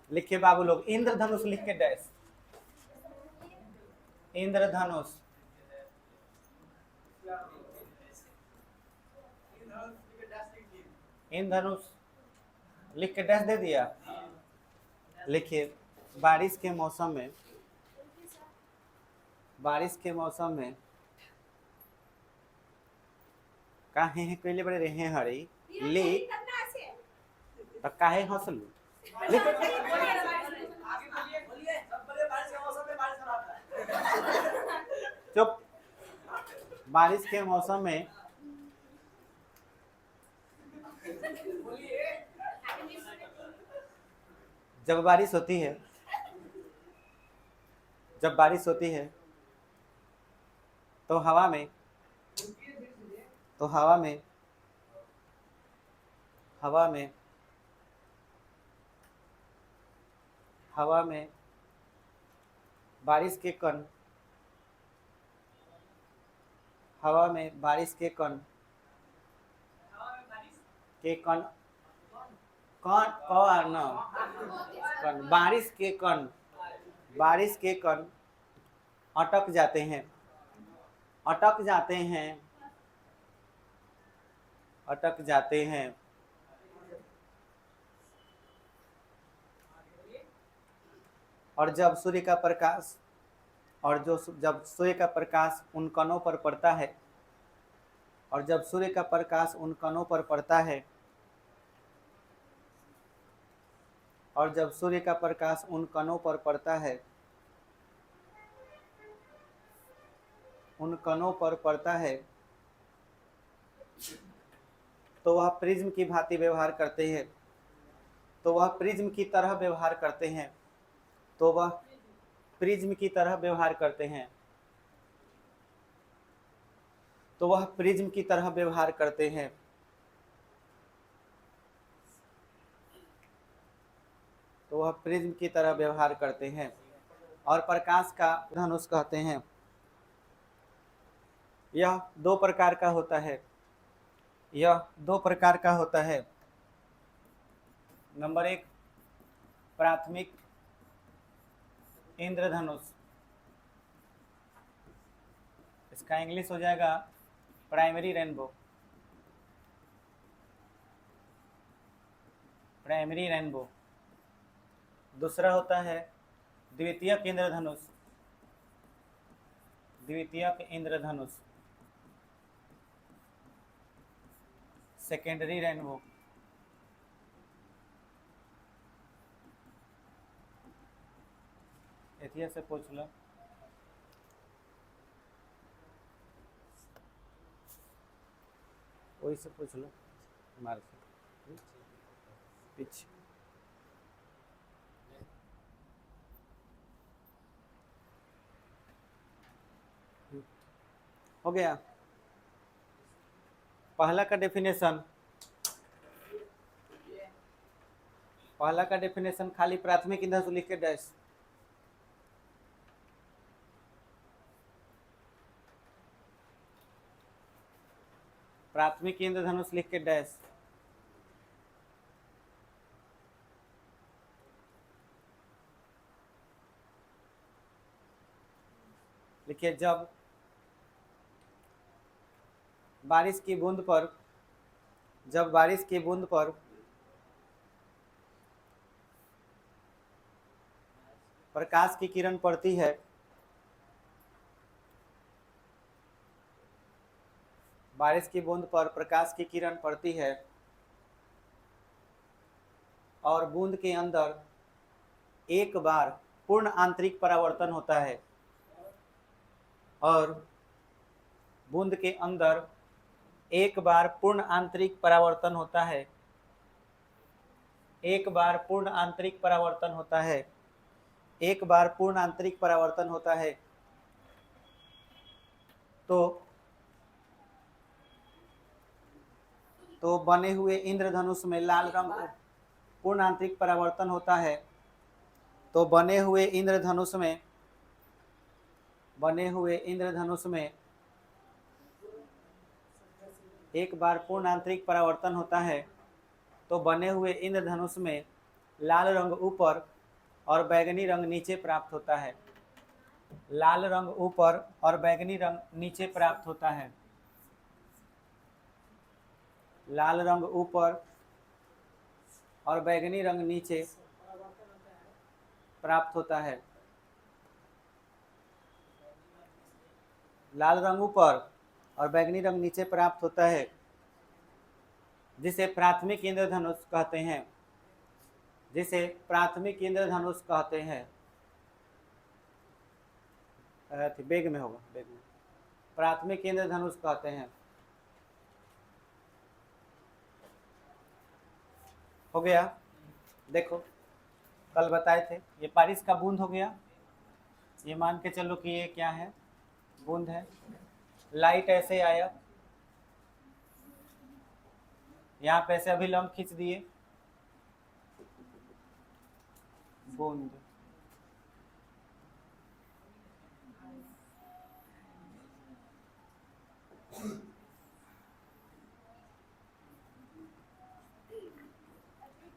लिखिए बाबू लोग, इंद्रधनुष लिख के डैश। इंद्रधनुष। इंद्रधनुष लिख के डैश दे दिया। लिखिए, बारिश के मौसम में, बारिश के मौसम में काहे हैं कैले बड़े रहे हरी ले तो काहे हंसलू। चुप। बारिश के मौसम में जब बारिश होती है, जब बारिश होती है तो हवा में, तो हवा में, हवा में, हवा में बारिश के कण, हवा में बारिश के कण, के कण, कण कण कण, बारिश के कण, बारिश के कण अटक जाते हैं, अटक जाते हैं, अटक जाते हैं। और जब सूर्य का प्रकाश, और जब सूर्य का प्रकाश उन कणों पर पड़ता है, और जब सूर्य का प्रकाश उन कणों पर पड़ता है, और जब सूर्य का प्रकाश उन कणों पर पड़ता है, उन कणों पर पड़ता है, तो वह प्रिज्म की भांति व्यवहार करते हैं, तो वह प्रिज्म की तरह व्यवहार करते हैं, तो वह प्रिज्म की तरह व्यवहार करते हैं, तो वह प्रिज्म की तरह व्यवहार करते हैं। तो वह प्रिज्म की तरह व्यवहार करते हैं और प्रकाश का धनुष कहते हैं। यह दो प्रकार का होता है, यह दो प्रकार का होता है। नंबर एक, प्राथमिक इंद्रधनुष, इसका इंग्लिश हो जाएगा प्राइमरी रेनबो, प्राइमरी रेनबो। दूसरा होता है द्वितीयक इंद्रधनुष, द्वितीयक इंद्रधनुष, सेकेंडरी रेनबो। एथिया से पूछ लो, वही से पूछ लो, मार से पीछे। हो गया। पहला का डेफिनेशन, पहला का डेफिनेशन खाली प्राथमिक इंद्रधनुष लिख के डैश। प्राथमिक इंद्रधनुष लिख के डैश। लिखिए, जब बारिश की बूंद पर, जब बारिश की बूंद पर प्रकाश की किरण पड़ती है, बारिश की बूंद पर प्रकाश की किरण पड़ती है और बूंद के अंदर एक बार पूर्ण आंतरिक परावर्तन होता है, और बूंद के अंदर एक बार पूर्ण आंतरिक परावर्तन होता है, एक बार पूर्ण आंतरिक परावर्तन होता है, एक बार पूर्ण आंतरिक परावर्तन होता है, तो बने हुए इंद्रधनुष में लाल रंग, पूर्ण आंतरिक परावर्तन होता है, तो बने हुए इंद्रधनुष में, बने हुए इंद्रधनुष में एक बार पूर्ण आंतरिक परावर्तन होता है, तो बने हुए इंद्रधनुष में लाल रंग ऊपर और बैगनी रंग नीचे प्राप्त होता है। लाल रंग ऊपर और बैगनी रंग नीचे प्राप्त होता है। लाल रंग ऊपर और बैगनी रंग नीचे प्राप्त होता है। लाल रंग ऊपर और बैगनी रंग नीचे प्राप्त होता है, जिसे प्राथमिक इंद्रधनुष कहते हैं। जिसे प्राथमिक इंद्रधनुष कहते हैं। बेग में होगा, बेग में। प्राथमिक इंद्रधनुष कहते हैं। हो गया। देखो कल बताए थे, ये बारिश का बूंद हो गया। ये मान के चलो कि ये क्या है, बूंद है। लाइट ऐसे आया, यहाँ पे ऐसे अभिलंब खींच दिए, बूंद।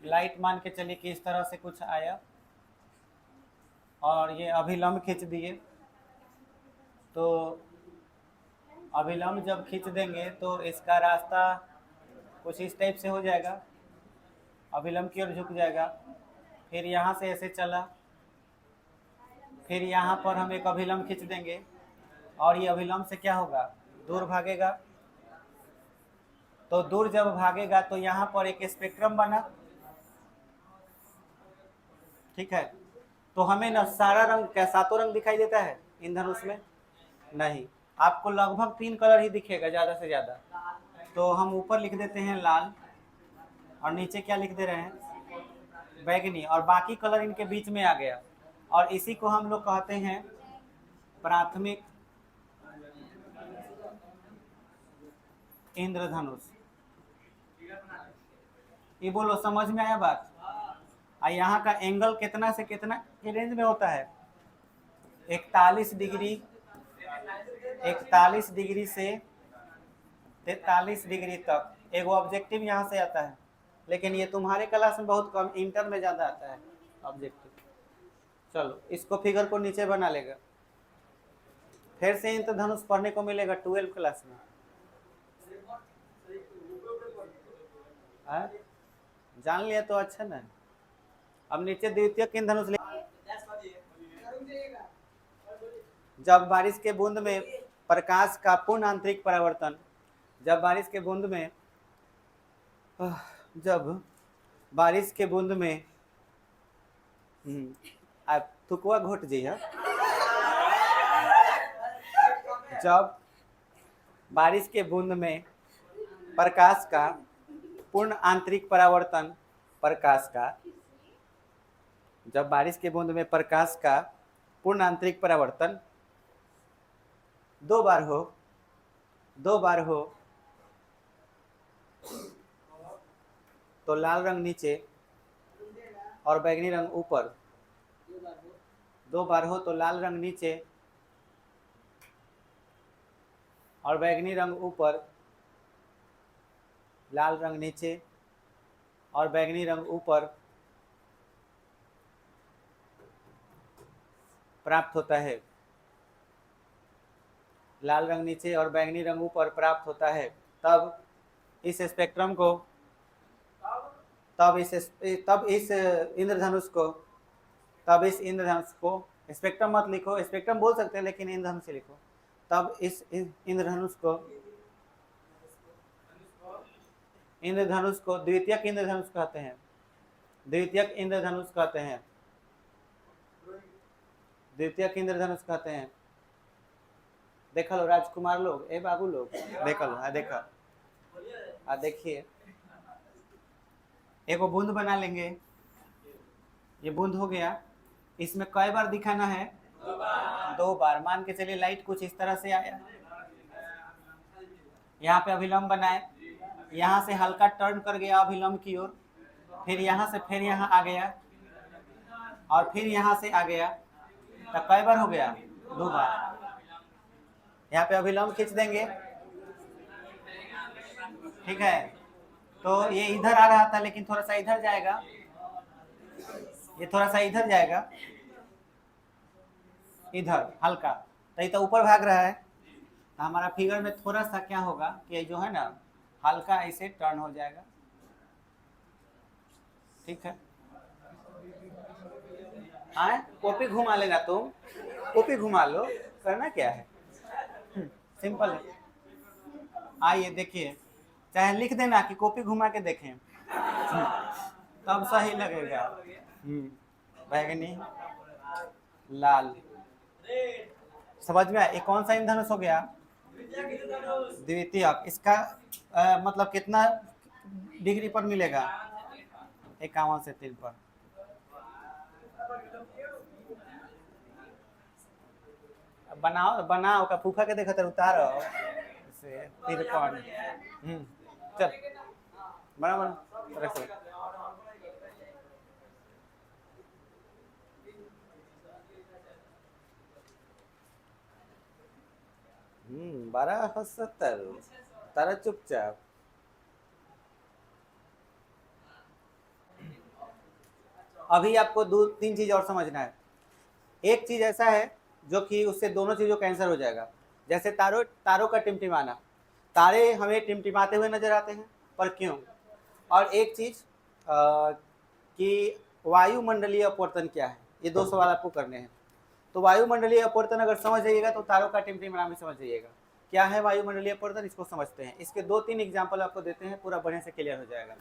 लाइट मान के चलिए कि इस तरह से कुछ आया और ये अभिलंब खींच दिए। तो अभिलंब जब खींच देंगे तो इसका रास्ता कुछ इस टाइप से हो जाएगा, अभिलंब की ओर झुक जाएगा। फिर यहाँ से ऐसे चला, फिर यहाँ पर हम एक अभिलंब खींच देंगे और ये अभिलंब से क्या होगा, दूर भागेगा। तो दूर जब भागेगा तो यहाँ पर एक स्पेक्ट्रम बना, ठीक है। तो हमें ना सारा रंग, क्या सातों रंग दिखाई देता है इंद्रधनुष में? नहीं, आपको लगभग 3 कलर ही दिखेगा ज़्यादा से ज़्यादा। तो हम ऊपर लिख देते हैं लाल और नीचे क्या लिख दे रहे हैं, बैगनी, और बाकी कलर इनके बीच में आ गया। और इसी को हम लोग कहते हैं प्राथमिक इंद्रधनुष। ये बोलो, समझ में आया बात? यहाँ का एंगल कितना से कितना के रेंज में होता है? 41 डिग्री, 41 डिग्री से 43 डिग्री तक। एक ऑब्जेक्टिव यहाँ से आता है, लेकिन ये तुम्हारे क्लास में बहुत कम, इंटर में ज़्यादा आता है ऑब्जेक्टिव। चलो इसको फिगर को नीचे बना लेगा, फिर से इंद्रधनुष पढ़ने को मिलेगा 12 क्लास में। जान लिया तो अच्छा ना। अब नीचे द्वितीयक इंद्रधनुष ले। जब बारिश के बूंद में प्रकाश का पूर्ण आंतरिक परावर्तन, जब बारिश के बूंद में, जब बारिश के बूंद में आप थुकवा घोट जी है। जब बारिश के बूंद में प्रकाश का पूर्ण आंतरिक परावर्तन, प्रकाश का, जब बारिश के बूंद में प्रकाश का पूर्ण आंतरिक परावर्तन 2 बार हो, 2 बार हो, तो लाल रंग नीचे और बैगनी रंग ऊपर। 2 बार हो तो लाल रंग नीचे और बैगनी रंग ऊपर। लाल रंग नीचे और बैगनी रंग ऊपर प्राप्त होता है। लाल रंग नीचे और बैगनी रंग ऊपर प्राप्त होता है। तब इस स्पेक्ट्रम को, तब इस इंद्रधनुष को, तब इस इंद्रधनुष को, स्पेक्ट्रम मत लिखो, स्पेक्ट्रम बोल सकते हैं लेकिन इंद्रधनुष से लिखो। तब इस इंद्रधनुष को, इंद्रधनुष को द्वितीयक इंद्रधनुष कहते हैं। द्वितीयक इंद्रधनुष कहते हैं। द्वितीयक इंद्रधनुष कहते हैं। देख लो राजकुमार लोग, ए बाबू लोग, देख लो। देखा, देखिए एक बूंद बना लेंगे। ये बूंद हो गया, इसमें कई बार दिखाना है? 2 बार। मान के चलिए लाइट कुछ इस तरह से आया, यहाँ पे अभिलंब बनाए, यहाँ से हल्का टर्न कर गया अभिलंब की ओर, फिर यहाँ से फिर यहाँ आ गया और फिर यहाँ से आ गया। तो कई बार हो गया? 2 बार। यहाँ पे अभिलंब खींच देंगे, ठीक है। तो ये इधर आ रहा था लेकिन थोड़ा सा इधर जाएगा, ये थोड़ा सा इधर जाएगा, इधर हल्का, तो ये तो ऊपर भाग रहा है, तो हमारा फिगर में थोड़ा सा क्या होगा कि जो है ना हल्का ऐसे टर्न हो जाएगा। ठीक है, आए कॉपी घुमा लेना तुम, कॉपी घुमा लो, करना क्या है, सिंपल है। आइए देखिए, चाहे लिख देना कि कॉपी घुमा के देखें, तब सही लगेगा। बैगनी, लाल, समझ में आया? ये कौन सा इंद्रधनुष हो गया? द्वितीयक। इसका मतलब कितना डिग्री पर मिलेगा? 51 से 3 पर। बनाओ बनाओ का फूफा के देखा उतारो से 53। चल बना बना रख लो। बारह 70 तारा चुपचाप। अभी आपको दो तीन चीज और समझना है। एक चीज ऐसा है जो कि उससे दोनों चीजों का आंसर हो जाएगा। जैसे तारों का टिमटिमाना, तारे हमें टिमटिमाते हुए नजर आते हैं, पर क्यों? और एक चीज कि वायुमंडलीय अपवर्तन क्या है, ये दो सवाल आपको करने हैं। तो वायुमंडलीय अपवर्तन अगर समझ जाइएगा तो तारों का टिमटिमाना भी समझ जाइएगा। क्या है वायुमंडलीय अपवर्तन, इसको समझते हैं। इसके 2-3 एग्जाम्पल आपको देते हैं, पूरा बढ़िया से क्लियर हो जाएगा।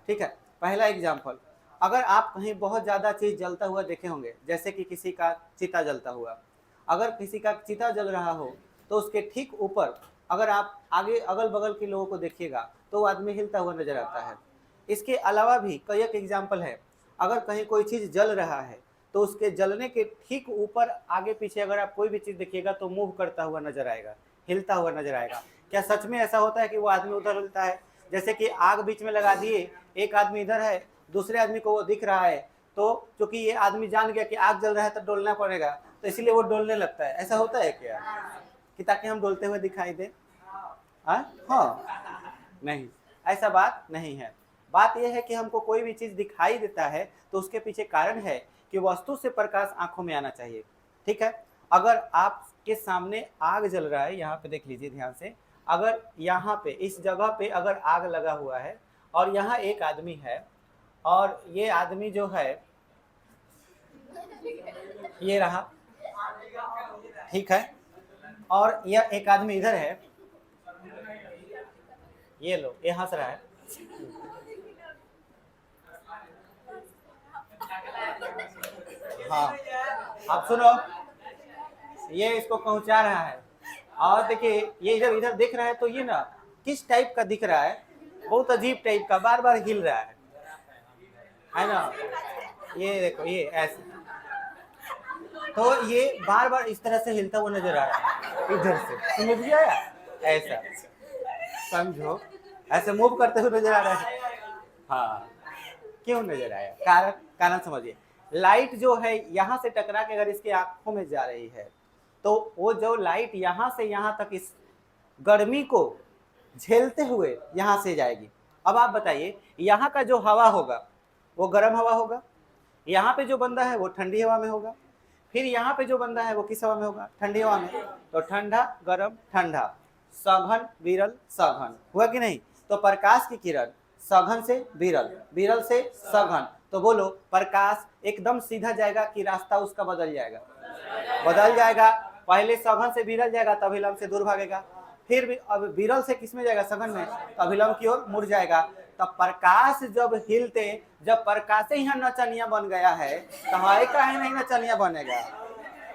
ठीक है, पहला एग्जाम्पल, अगर आप कहीं बहुत ज़्यादा चीज़ जलता हुआ देखे होंगे, जैसे कि किसी का चिता जलता हुआ, अगर किसी का चिता जल रहा हो तो उसके ठीक ऊपर अगर आप आगे अगल बगल के लोगों को देखिएगा तो वो आदमी हिलता हुआ नजर आता है। इसके अलावा भी कई एक एग्जाम्पल है, अगर कहीं कोई चीज़ जल रहा है तो उसके जलने के ठीक ऊपर आगे पीछे अगर आप कोई भी चीज़ देखिएगा तो मूव करता हुआ नजर आएगा, हिलता हुआ नजर आएगा। क्या सच में ऐसा होता है कि वो आदमी उधर हिलता है? जैसे कि आग बीच में लगा दिए, एक आदमी इधर है, दूसरे आदमी को वो दिख रहा है, तो क्योंकि ये आदमी जान गया कि आग जल रहा है तो डोलना पड़ेगा, तो इसीलिए वो डोलने लगता है। ऐसा होता है क्या कि ताकि हम डोलते हुए दिखाई दे? हाँ, नहीं, ऐसा बात नहीं है। बात यह है कि हमको कोई भी चीज दिखाई देता है तो उसके पीछे कारण है कि वस्तु से प्रकाश आंखों में आना चाहिए। ठीक है, अगर आपके सामने आग जल रहा है, यहाँ पे देख लीजिए ध्यान से, अगर यहाँ पे इस जगह पे अगर आग लगा हुआ है और यहाँ एक आदमी है, और ये आदमी जो है ये रहा, ठीक है, और यह एक आदमी इधर है, ये लो, ये हंस रहा है, हाँ, अब सुनो, ये इसको पहुंचा रहा है, और देखिए ये इधर इधर देख रहा है, तो ये ना किस टाइप का दिख रहा है, बहुत अजीब टाइप का, बार बार हिल रहा है ना? ये देखो, ये ऐसे, तो ये बार बार इस तरह से हिलता हुआ नजर आ रहा है, इधर से, समझ गया? ऐसा समझो, ऐसे मूव करते हुए नजर आ रहा है। हाँ, क्यों नजर आया? कारण समझिए, लाइट जो है यहाँ से टकरा के अगर इसके आंखों में जा रही है तो वो जो लाइट यहाँ से यहाँ तक इस गर्मी को झेलते हुए यहाँ से जाएगी। अब आप बताइए, यहाँ का जो हवा होगा वो गर्म हवा होगा, यहाँ पे जो बंदा है वो ठंडी हवा में होगा, फिर यहाँ पे जो बंदा है वो किस हवा में होगा? ठंडी हवा में। तो ठंडा गर्म ठंडा, सघन विरल सघन, हुआ कि नहीं? तो प्रकाश की किरण सघन से विरल, विरल से सघन, तो बोलो प्रकाश एकदम सीधा जाएगा कि रास्ता उसका बदल जाएगा? बदल जाएगा। पहले सघन से विरल जाएगा तब विलंब से दूर भागेगा, फिर भी अब विरल से किसमें जाएगा? सघन में, तब विलंब की ओर मुड़ जाएगा। तब प्रकाश जब हिलते, जब प्रकाश ही यहाँ नचनिया बन गया है तो हमारे काहे नहीं नचनिया बनेगा?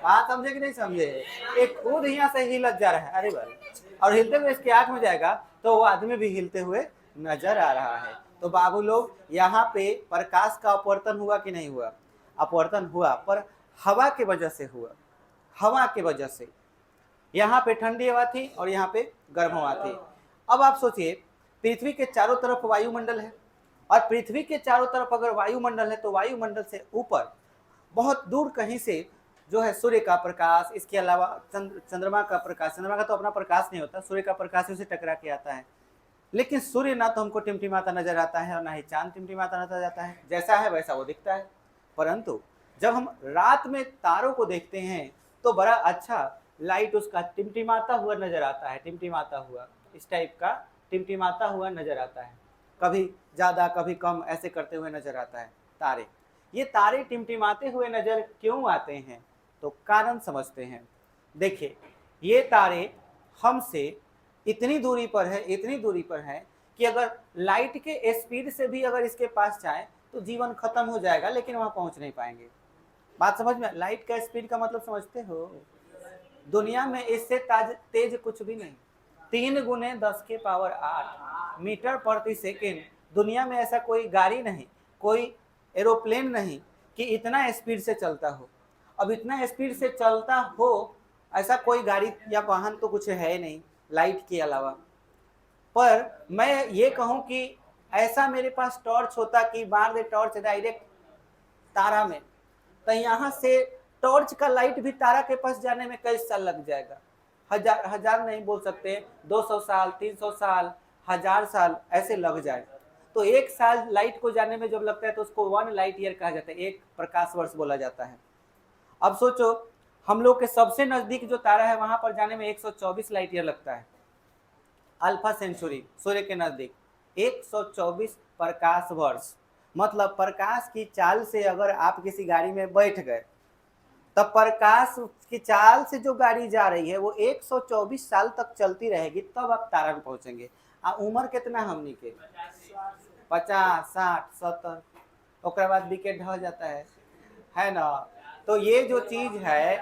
बात समझे कि नहीं समझे? एक खुद यहाँ से हिलत जा रहा है, अरे भाई, और हिलते हुए इसके आंख में जाएगा तो वो आदमी भी हिलते हुए नजर आ रहा है। तो बाबू लोग, यहाँ पे प्रकाश का अपवर्तन हुआ कि नहीं हुआ? अपवर्तन हुआ, पर हवा की वजह से हुआ, हवा की वजह से। यहाँ पे ठंडी हवा थी और यहाँ पे गर्म हवा थी। अब आप सोचिए, पृथ्वी के चारों तरफ वायुमंडल है, और पृथ्वी के चारों तरफ अगर वायुमंडल है तो वायुमंडल से ऊपर बहुत दूर कहीं से जो है सूर्य का प्रकाश, इसके अलावा चंद्रमा का प्रकाश, चंद्रमा का तो अपना प्रकाश नहीं होता, सूर्य का प्रकाश उसे टकरा के आता है। लेकिन सूर्य ना तो हमको टिमटिमाता नजर आता है और ना ही चांद टिमटिमाता नजर आता है, जैसा है वैसा वो दिखता है। परंतु जब हम रात में तारों को देखते हैं तो बड़ा अच्छा लाइट उसका टिमटिमाता हुआ नजर आता है, टिमटिमाता हुआ इस टाइप का टिमटिमाता हुआ नजर आता है, कभी ज़्यादा कभी कम ऐसे करते हुए नजर आता है तारे। ये तारे टिमटिमाते हुए नजर क्यों आते हैं, तो कारण समझते हैं। देखिए ये तारे हमसे इतनी दूरी पर है, इतनी दूरी पर है कि अगर लाइट के स्पीड से भी अगर इसके पास जाए तो जीवन खत्म हो जाएगा, लेकिन वहां पहुंच नहीं पाएंगे। बात समझ में? लाइट का स्पीड का मतलब समझते हो? दुनिया में इससे तेज कुछ भी नहीं। 3 × 10⁸ मीटर प्रति सेकेंड। दुनिया में ऐसा कोई गाड़ी नहीं, कोई एरोप्लेन नहीं कि इतना स्पीड से चलता हो। अब इतना स्पीड से चलता हो ऐसा कोई गाड़ी या वाहन तो कुछ है नहीं लाइट के अलावा। पर मैं ये कहूं कि ऐसा मेरे पास टॉर्च होता कि मार दे टॉर्च डायरेक्ट तारा में, तो यहाँ से टॉर्च का लाइट भी तारा के पास जाने में कई साल लग जाएगा। हजार नहीं बोल सकते, 200 साल, 300 साल, 1000 साल ऐसे लग जाए। तो 1 साल लाइट को जाने में जब लगता है तो उसको 1 लाइट ईयर कहा जाता है, 1 प्रकाश वर्ष बोला जाता है। अब सोचो हम लोग के सबसे नजदीक जो तारा है वहां पर जाने में 124 लाइट ईयर लगता है। अल्फा सेंचुरी सूर्य के नजदीक 124 प्रकाश वर्ष, मतलब प्रकाश की चाल से अगर आप किसी गाड़ी में बैठ गए तब प्रकाश की चाल से जो गाड़ी जा रही है वो 124 साल तक चलती रहेगी, तब आप तारा में पहुंचेंगे। उम्र कितना हमनी के? 50, 60, 70, ओकरा बाद विकेट ढह जाता है ना। तो ये जो चीज है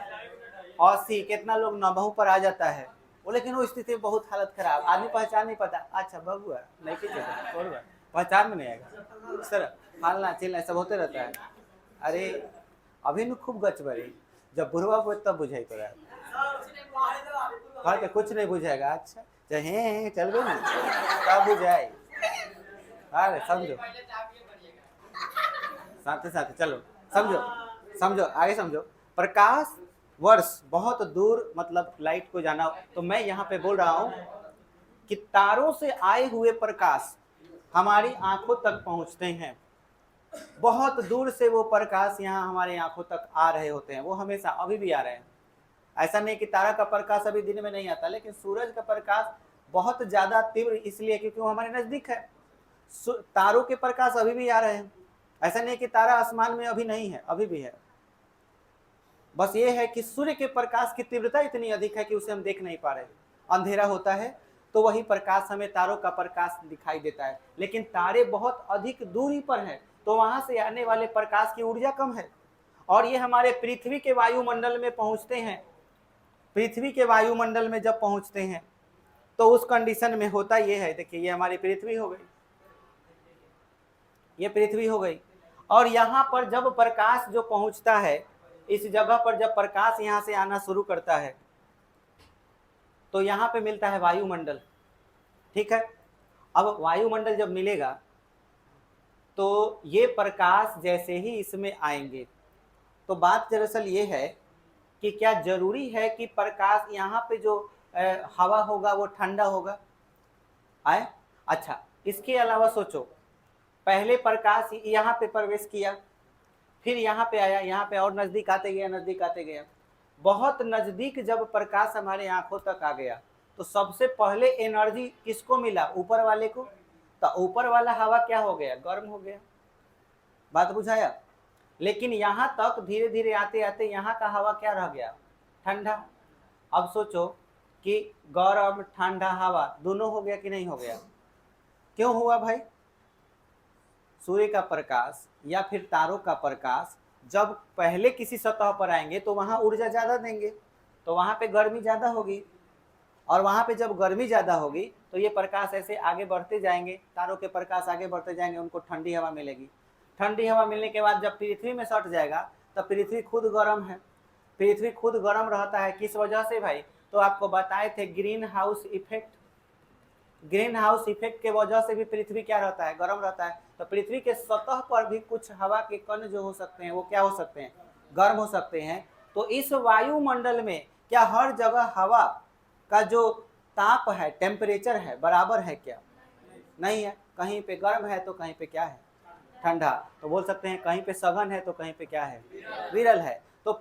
80, कितना लोग 90 पर आ जाता है वो, लेकिन वो स्थिति बहुत हालत खराब, आदमी पहचान नहीं पाता। अच्छा बबुआ नहीं पहचान में नहीं आएगा सर, फालना चिलना सब होते रहता है। अरे अभी न खूब गच बरी, जब बुढ़वा हो तब बुझाई तो रहा कुछ नहीं बुझाएगा। अच्छा चाहे चल गए तब बुझाए। अरे समझो साथ साथ चलो समझो आगे समझो। प्रकाश वर्ष बहुत दूर मतलब लाइट को जाना। तो मैं यहाँ पे बोल रहा हूँ कि तारों से आए हुए प्रकाश हमारी आंखों तक पहुँचते हैं। बहुत दूर से वो प्रकाश यहाँ हमारे आंखों तक आ रहे होते हैं, वो हमेशा अभी भी आ रहे हैं। ऐसा नहीं कि तारा का प्रकाश अभी दिन में नहीं आता, लेकिन सूरज का प्रकाश बहुत ज्यादा तीव्र इसलिए क्योंकि वो हमारे नजदीक है। तारों के प्रकाश अभी भी आ रहे हैं। ऐसा नहीं कि तारा आसमान में अभी नहीं है, अभी भी है। बस ये है कि सूर्य के प्रकाश की तीव्रता इतनी अधिक है कि उसे हम देख नहीं पा रहे। अंधेरा होता है तो वही प्रकाश हमें तारों का प्रकाश दिखाई देता है, लेकिन तारे बहुत अधिक दूरी पर हैं तो वहां से आने वाले प्रकाश की ऊर्जा कम है और ये हमारे पृथ्वी के वायुमंडल में पहुंचते हैं। पृथ्वी के वायुमंडल में जब पहुंचते हैं तो उस कंडीशन में होता ये है, देखिए ये हमारी पृथ्वी हो गई, ये पृथ्वी हो गई। और यहाँ पर जब प्रकाश जो पहुंचता है, इस जगह पर जब प्रकाश यहाँ से आना शुरू करता है तो यहाँ पे मिलता है वायुमंडल। ठीक है, अब वायुमंडल जब मिलेगा तो ये प्रकाश जैसे ही इसमें आएंगे, तो बात दरअसल ये है कि क्या जरूरी है कि प्रकाश यहाँ पे जो हवा होगा वो ठंडा होगा आए? अच्छा इसके अलावा सोचो, पहले प्रकाश यहाँ पे प्रवेश किया, फिर यहाँ पे आया, यहाँ पे और नजदीक आते गया, नजदीक आते गया। बहुत नजदीक जब प्रकाश हमारे आंखों तक आ गया तो सबसे पहले एनर्जी किसको मिला? ऊपर वाले को। तो ऊपर वाला हवा क्या हो गया? गर्म हो गया। बात बुझाया? लेकिन यहाँ तक धीरे धीरे आते आते यहाँ का हवा क्या रह गया? ठंडा। अब सोचो कि गर्म ठंडा हवा दोनों हो गया कि नहीं हो गया? क्यों हुआ भाई? सूर्य का प्रकाश या फिर तारों का प्रकाश जब पहले किसी सतह पर आएंगे तो वहां ऊर्जा ज्यादा देंगे, तो वहां पे गर्मी ज्यादा होगी, और वहां पे जब गर्मी ज्यादा होगी तो ये प्रकाश ऐसे आगे बढ़ते जाएंगे, तारों के प्रकाश आगे बढ़ते जाएंगे, उनको ठंडी हवा मिलेगी। ठंडी हवा मिलने के बाद जब पृथ्वी में सट जाएगा तब पृथ्वी खुद गर्म है। पृथ्वी खुद गर्म रहता है किस वजह से भाई? तो आपको बताए थे green house effect. Green house effect के वजह से भी पृथ्वी क्या रहता है? गर्म रहता है। तो पृथ्वी के सतह पर भी कुछ हवा के कण जो हो सकते हैं वो क्या हो सकते हैं? गर्म हो सकते हैं। तो इस वायुमंडल में क्या हर जगह हवा का जो ताप है, टेम्परेचर है, बराबर है क्या? नहीं है। कहीं पे गर्म है तो कहीं पे क्या है? ठंडा। तो बोल सकते हैं कहीं पे सघन है तो कहीं पे क्या है, विरल है। तो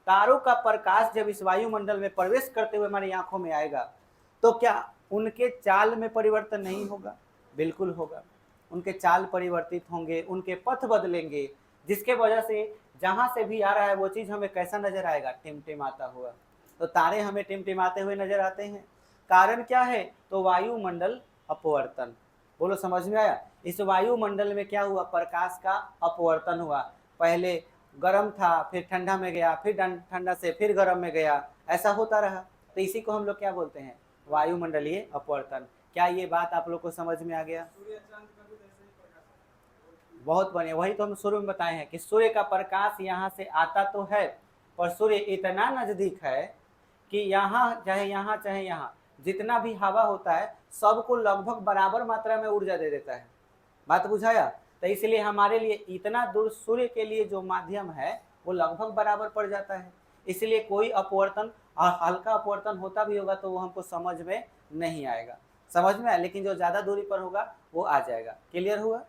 तारों का प्रकाश जब इस वायुमंडल में प्रवेश करते हुए हमारी आंखों में आएगा तो क्या उनके चाल में परिवर्तन नहीं होगा? बिल्कुल होगा। उनके चाल परिवर्तित होंगे, उनके पथ बदलेंगे, जिसके वजह से जहां से भी आ रहा है वो चीज हमें कैसा नजर आएगा, टिमटिमाता हुआ। तो तारे हमें टिमटिमाते हुए नजर आते हैं। कारण क्या है? तो वायुमंडल अपवर्तन। बोलो समझ में आया? इस वायुमंडल में क्या हुआ? प्रकाश का अपवर्तन हुआ। पहले गर्म था, फिर ठंडा में गया, फिर ठंडा से फिर गर्म में गया, ऐसा होता रहा। तो इसी को हम लोग क्या बोलते हैं? वायुमंडलीय अपवर्तन। क्या ये बात आप लोग को समझ में आ गया? बहुत बढ़िया। वही तो हम शुरू में बताए हैं कि सूर्य का प्रकाश यहाँ से आता तो है, पर सूर्य इतना नजदीक है कि यहाँ चाहे यहाँ चाहे यहाँ जितना भी हवा होता है सबको लगभग बराबर मात्रा में ऊर्जा दे देता है। बात बुझाया? तो इसलिए हमारे लिए इतना दूर सूर्य के लिए जो माध्यम है वो लगभग बराबर पड़ जाता है। इसलिए कोई अपवर्तन, हल्का अपवर्तन होता भी होगा तो वो हमको समझ में नहीं आएगा। समझ में आया? लेकिन जो ज्यादा दूरी पर होगा वो आ जाएगा। क्लियर हुआ?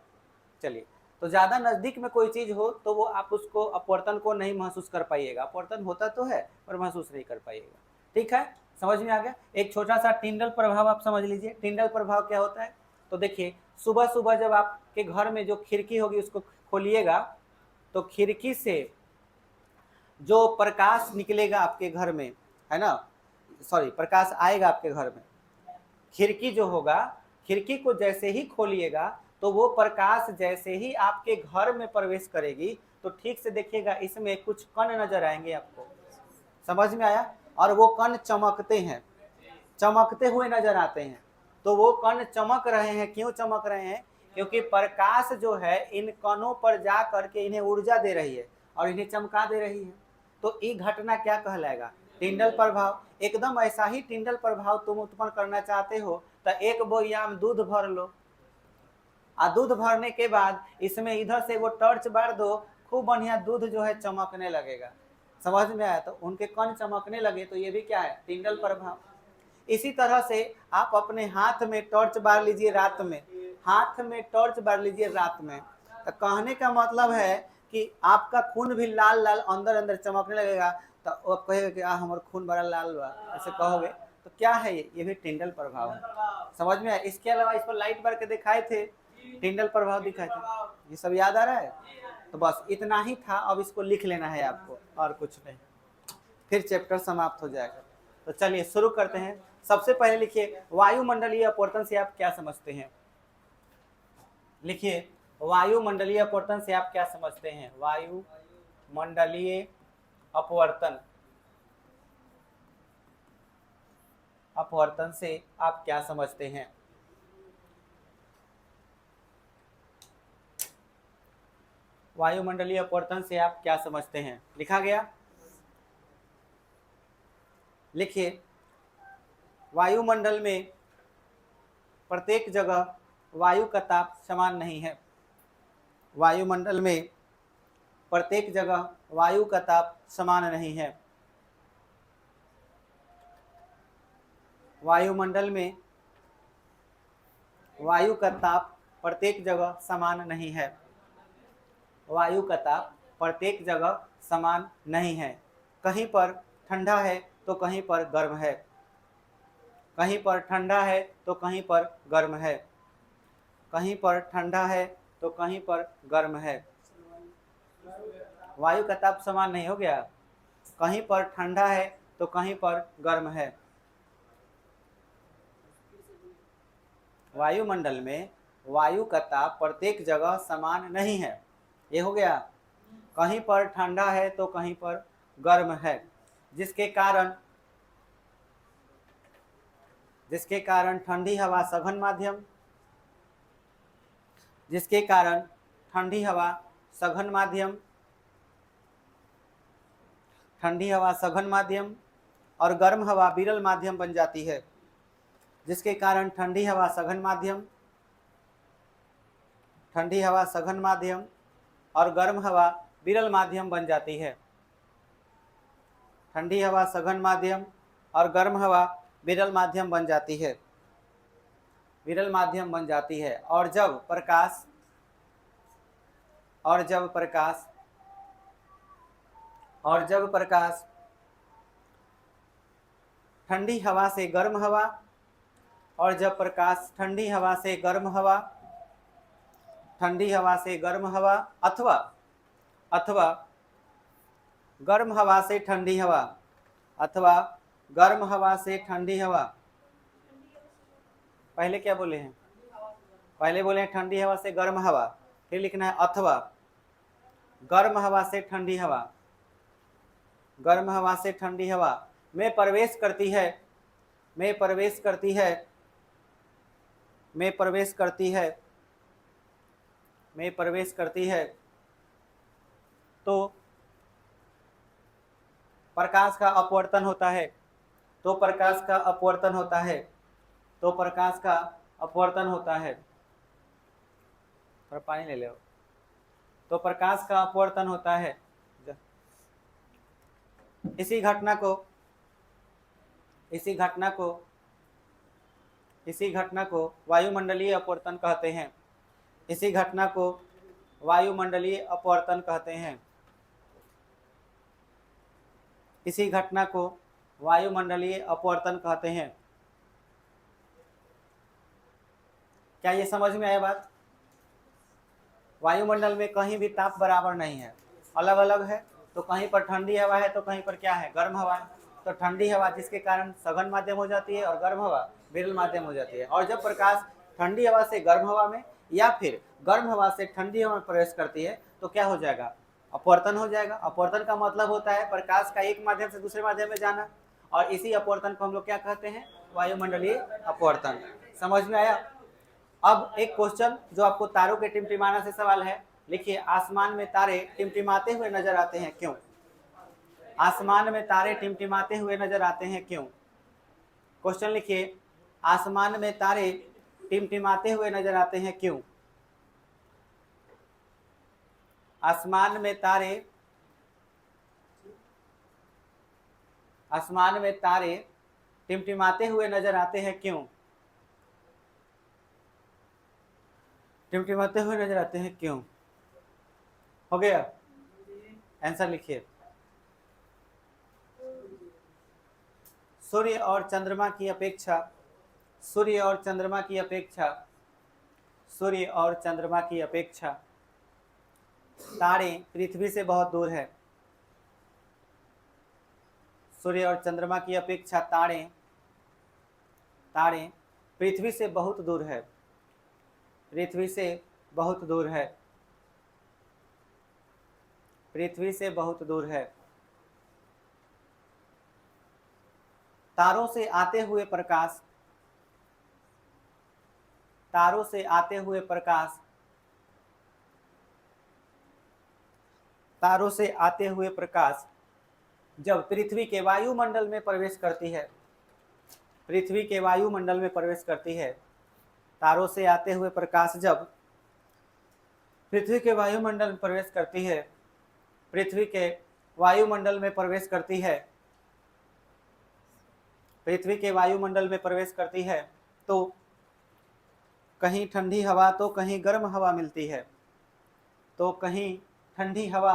चलिए, तो ज्यादा नजदीक में कोई चीज हो तो वो आप उसको अपवर्तन को नहीं महसूस कर पाइएगा। अपवर्तन होता तो है पर महसूस नहीं कर पाइएगा। ठीक है, समझ में आ गया? एक छोटा सा टिंडल प्रभाव आप समझ लीजिए। टिंडल प्रभाव क्या होता है? तो देखिए, सुबह सुबह जब आपके घर में जो खिड़की होगी उसको खोलिएगा तो खिड़की से जो प्रकाश निकलेगा आपके घर में, है ना, सॉरी, प्रकाश आएगा आपके घर में, खिड़की जो होगा, खिड़की को जैसे ही खोलिएगा तो वो प्रकाश जैसे ही आपके घर में प्रवेश करेगी तो ठीक से देखिएगा इसमें कुछ कण नजर आएंगे आपको। समझ में आया? और वो कण चमकते हैं, चमकते हुए नजर आते हैं। तो वो कण चमक रहे हैं, क्यों चमक रहे हैं? क्योंकि प्रकाश जो है इन कणों पर जा करके इन्हें ऊर्जा दे रही है और इन्हें चमका दे रही है। तो ये घटना क्या कहलाएगा? टिंडल प्रभाव। एकदम ऐसा ही टिंडल प्रभाव तुम उत्पन्न करना चाहते हो तो एक बोयाम दूध भर लो, और दूध भरने के बाद इसमें इधर से वो टॉर्च बार दो, खूब बढ़िया दूध जो है चमकने लगेगा। समझ में आया? तो उनके कण चमकने लगे तो ये भी क्या है? टिंडल प्रभाव। इसी तरह से आप अपने हाथ में टॉर्च बार लीजिए रात में, हाथ में टॉर्च बार लीजिए रात में, तो कहने का मतलब है कि आपका खून भी लाल लाल अंदर अंदर चमकने लगेगा। तो आप कहेगा कि हमारा खून बड़ा लाल बा, ऐसे कहोगे तो क्या है? ये भी टिंडल प्रभाव है। समझ में आया? इसके अलावा इस पर लाइट बार के दिखाए थे, टिंडल प्रभाव दिखाए थे। ये सब याद आ रहा है? तो बस इतना ही था, अब इसको लिख लेना है आपको और कुछ नहीं, फिर चैप्टर समाप्त हो जाएगा। तो चलिए शुरू करते हैं। सबसे पहले लिखिए, वायुमंडलीय अपवर्तन से आप क्या समझते हैं? लिखिए, वायुमंडलीय अपवर्तन से आप क्या समझते हैं? वायुमंडलीय अपवर्तन, अपवर्तन से आप क्या समझते हैं? वायुमंडलीय अपवर्तन से आप क्या समझते हैं? लिखा गया? लिखिए, वायुमंडल में प्रत्येक जगह वायु का ताप समान नहीं है। वायुमंडल में प्रत्येक जगह वायु का ताप समान नहीं है। वायुमंडल में वायु का ताप प्रत्येक जगह समान नहीं है। वायु का ताप प्रत्येक जगह समान नहीं है। कहीं पर ठंडा है तो कहीं पर गर्म है, कहीं पर ठंडा है तो कहीं पर गर्म है, कहीं पर ठंडा है तो कहीं पर गर्म है। वायु का ताप समान नहीं हो गया? कहीं पर ठंडा है तो कहीं पर गर्म है। वायुमंडल में वायु का ताप प्रत्येक जगह समान नहीं है। ये हो गया? कहीं पर ठंडा है तो कहीं पर गर्म है, जिसके कारण ठंडी हवा सघन माध्यम, जिसके कारण ठंडी हवा सघन माध्यम, ठंडी हवा सघन माध्यम और गर्म हवा विरल माध्यम बन जाती है। जिसके कारण ठंडी हवा सघन माध्यम, ठंडी हवा सघन माध्यम और गर्म हवा विरल माध्यम बन जाती है। ठंडी हवा सघन माध्यम और गर्म हवा विरल माध्यम बन जाती है, विरल माध्यम बन जाती है। और जब प्रकाश और जब प्रकाश ठंडी हवा से गर्म हवा, और जब प्रकाश ठंडी हवा से गर्म हवा अथवा गर्म हवा से ठंडी हवा पहले क्या बोले हैं? पहले बोले हैं ठंडी हवा से गर्म हवा, फिर लिखना है अथवा गर्म हवा से ठंडी हवा में प्रवेश करती है तो प्रकाश का अपवर्तन होता है। थोड़ा पानी ले लो। तो प्रकाश का अपवर्तन होता है। इसी घटना को वायुमंडलीय अपवर्तन कहते हैं। इसी घटना को वायुमंडलीय अपवर्तन कहते हैं। क्या ये समझ में आया बात? वायुमंडल में कहीं भी ताप बराबर नहीं है, अलग अलग है। तो कहीं पर ठंडी हवा है तो कहीं पर क्या है? गर्म हवा है। तो ठंडी हवा जिसके कारण सघन माध्यम हो जाती है और गर्म हवा विरल माध्यम हो जाती है। और जब प्रकाश ठंडी हवा से गर्म हवा में या फिर गर्म हवा से ठंडी हवा में प्रवेश करती है तो क्या हो जाएगा? अपवर्तन हो जाएगा। अपवर्तन का मतलब होता है प्रकाश का एक माध्यम से दूसरे माध्यम में जाना, और इसी अपवर्तन को हम लोग क्या कहते हैं? वायुमंडलीय अपवर्तन। समझ में आया? अब एक क्वेश्चन जो आपको तारों के टिमटिमाने से सवाल है, लिखिए आसमान में तारे टिमटिमाते हुए नजर आते हैं क्यों? आसमान में तारे टिमटिमाते हुए नजर आते हैं क्यों? क्वेश्चन लिखिए, आसमान में तारे टिमटिमाते हुए नजर आते हैं क्यों? आसमान में तारे टिमटिमाते हुए नजर आते हैं क्यों? टिमटिमाते हुए नजर आते हैं क्यों? हो गया? आंसर लिखिए। सूर्य और चंद्रमा की अपेक्षा तारे पृथ्वी से बहुत दूर है। सूर्य और चंद्रमा की अपेक्षा तारे पृथ्वी से बहुत दूर है। पृथ्वी से बहुत दूर है। तारों से आते हुए प्रकाश जब पृथ्वी के वायुमंडल में प्रवेश करती है, तारों से आते हुए प्रकाश जब पृथ्वी के वायुमंडल में प्रवेश करती है, तो कहीं ठंडी हवा तो कहीं गर्म हवा मिलती है। कहीं ठंडी हवा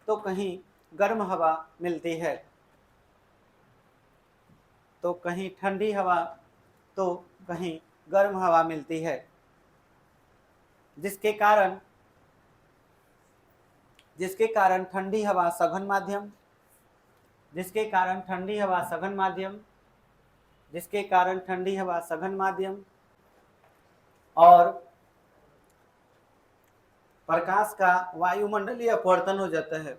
तो कहीं गर्म हवा मिलती है। जिसके कारण ठंडी हवा सघन माध्यम और प्रकाश का वायुमंडलीय अपवर्तन हो जाता है।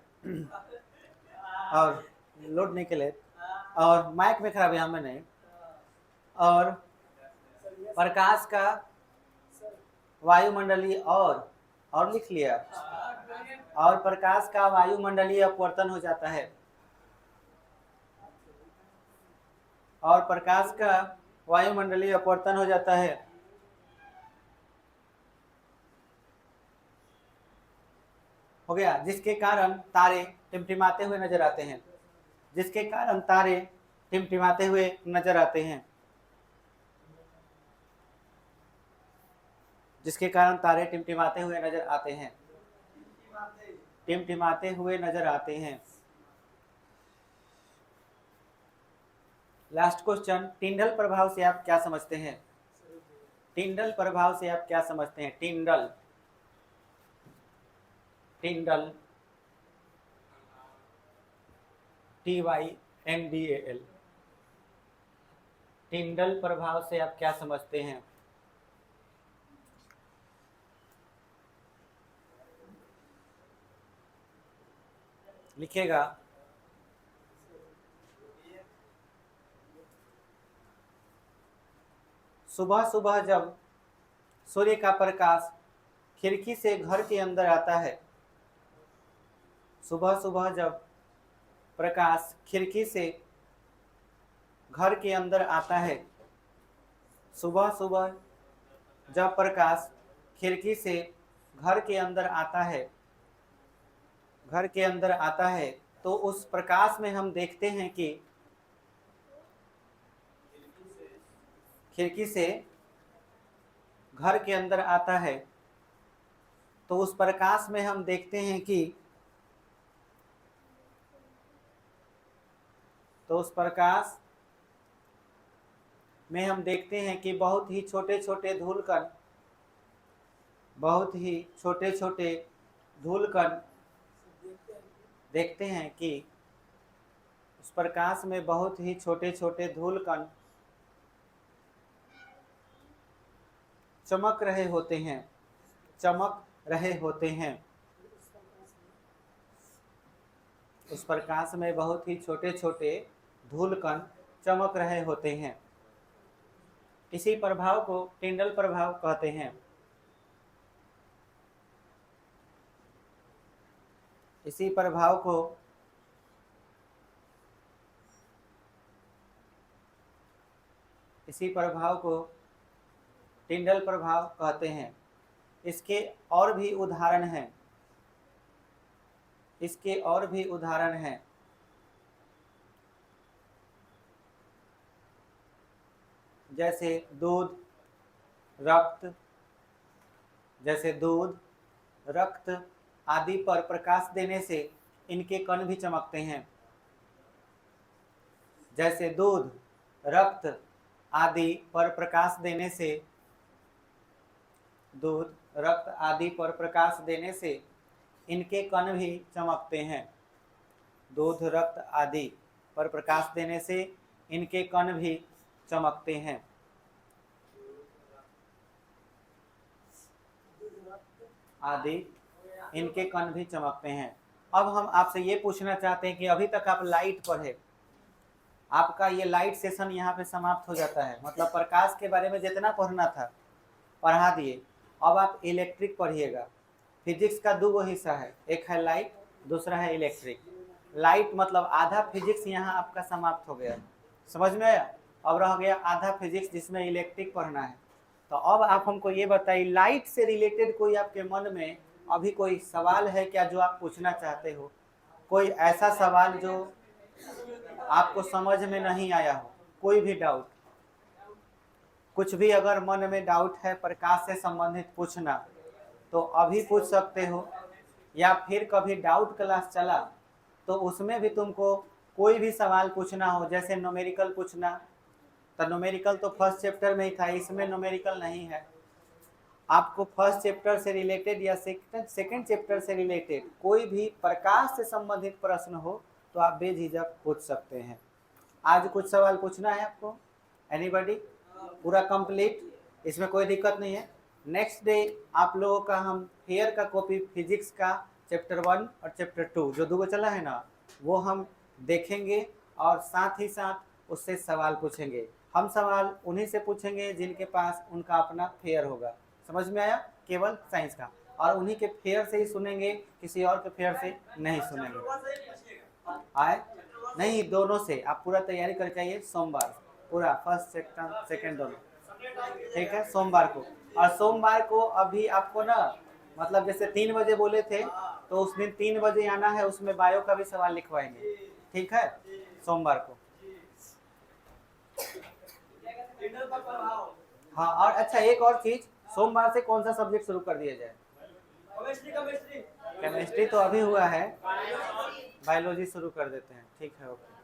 और लोडने के लिए और माइक में खराब यहाँ में नहीं, और प्रकाश का वायुमंडलीय और लिख लिया, और प्रकाश का वायुमंडलीय अपवर्तन हो जाता है। हो गया? जिसके कारण तारे टिमटिमाते हुए नजर आते हैं। जिसके कारण तारे टिमटिमाते हुए नजर आते हैं, टिमटिमाते हुए नजर आते हैं। लास्ट क्वेश्चन, टिंडल प्रभाव से आप क्या समझते हैं? टिंडल प्रभाव से आप क्या समझते हैं? टिंडल, टिंडल, TYNDAL, टिंडल प्रभाव से आप क्या समझते हैं? लिखिएगा। सुबह सुबह जब सूर्य का प्रकाश खिड़की से घर के अंदर आता है, सुबह सुबह जब प्रकाश खिड़की से घर के अंदर आता है, सुबह सुबह जब प्रकाश खिड़की से घर के अंदर आता है, घर के अंदर आता है, तो उस प्रकाश में हम देखते हैं कि खिड़की से घर के अंदर आता है, तो उस प्रकाश में हम देखते हैं कि उस प्रकाश में हम देखते हैं कि बहुत ही छोटे छोटे धूलकण, बहुत ही छोटे छोटे धूलकण देखते हैं कि उस प्रकाश में बहुत ही छोटे छोटे धूलकण चमक रहे होते हैं, चमक रहे होते हैं। उस प्रकाश में बहुत ही छोटे छोटे धूलकण चमक रहे होते हैं। इसी प्रभाव को टिंडल प्रभाव कहते हैं। इसी प्रभाव को टिंडल प्रभाव कहते हैं। इसके और भी उदाहरण हैं, इसके और भी उदाहरण हैं। जैसे दूध, रक्त, जैसे दूध, रक्त आदि पर प्रकाश देने से इनके कण भी चमकते हैं। जैसे दूध, रक्त आदि पर प्रकाश देने से, दूध, रक्त आदि पर प्रकाश देने से इनके कण भी चमकते हैं। दूध, रक्त आदि पर प्रकाश देने से इनके कण भी चमकते हैं। आदि इनके कण भी चमकते हैं। अब हम आपसे ये पूछना चाहते हैं कि अभी तक आप लाइट पढ़े, आपका ये लाइट सेशन यहाँ पे समाप्त हो जाता है, मतलब प्रकाश के बारे में जितना पढ़ना था पढ़ा दिए। अब आप इलेक्ट्रिक पढ़िएगा। फिजिक्स का दो हिस्सा है, एक है लाइट, दूसरा है इलेक्ट्रिक। लाइट मतलब आधा फिजिक्स यहाँ आपका समाप्त हो गया, समझ में आया? अब रह गया आधा फिजिक्स जिसमें इलेक्ट्रिक पढ़ना है। तो अब आप हमको ये बताइए, लाइट से रिलेटेड कोई आपके मन में अभी कोई सवाल है क्या जो आप पूछना चाहते हो? कोई ऐसा सवाल जो आपको समझ में नहीं आया हो, कोई भी डाउट, कुछ भी अगर मन में डाउट है प्रकाश से संबंधित पूछना तो अभी पूछ सकते हो, या फिर कभी डाउट क्लास चला तो उसमें भी तुमको कोई भी सवाल पूछना हो, जैसे न्यूमेरिकल पूछना, तो न्यूमेरिकल तो फर्स्ट चैप्टर में ही था, इसमें न्यूमेरिकल नहीं है। आपको फर्स्ट चैप्टर से रिलेटेड या सेकंड चैप्टर से रिलेटेड कोई भी प्रकाश से संबंधित प्रश्न हो तो आप बेझिझक पूछ सकते हैं। आज कुछ सवाल पूछना है आपको? एनीबॉडी? पूरा कंप्लीट, इसमें कोई दिक्कत नहीं है। नेक्स्ट डे आप लोगों का हम फेयर का कॉपी फिजिक्स का चैप्टर 1 और चैप्टर 2 जो दो चला है ना, वो हम देखेंगे और साथ ही साथ उससे सवाल पूछेंगे। हम सवाल उन्हीं से पूछेंगे जिनके पास उनका अपना फेयर होगा, समझ में आया? केवल साइंस का, और उन्हीं के फेयर से ही सुनेंगे, किसी और के फेयर से नहीं सुनेंगे। आए नहीं, दोनों से आप पूरा तैयारी करके आइए। सोमवार पूरा फर्स्ट सेकंड दोनों, ठीक है? सोमवार को, और सोमवार को अभी आपको ना, मतलब जैसे 3 बजे बोले थे तो उस दिन 3 बजे आना है, उसमें बायो का भी सवाल लिखवाएंगे, ठीक है? सोमवार को। हाँ, और अच्छा एक और चीज, सोमवार से कौन सा सब्जेक्ट शुरू कर दिया जाए? केमिस्ट्री तो अभी हुआ है, बायोलॉजी शुरू कर देते हैं। ठीक है, ओके।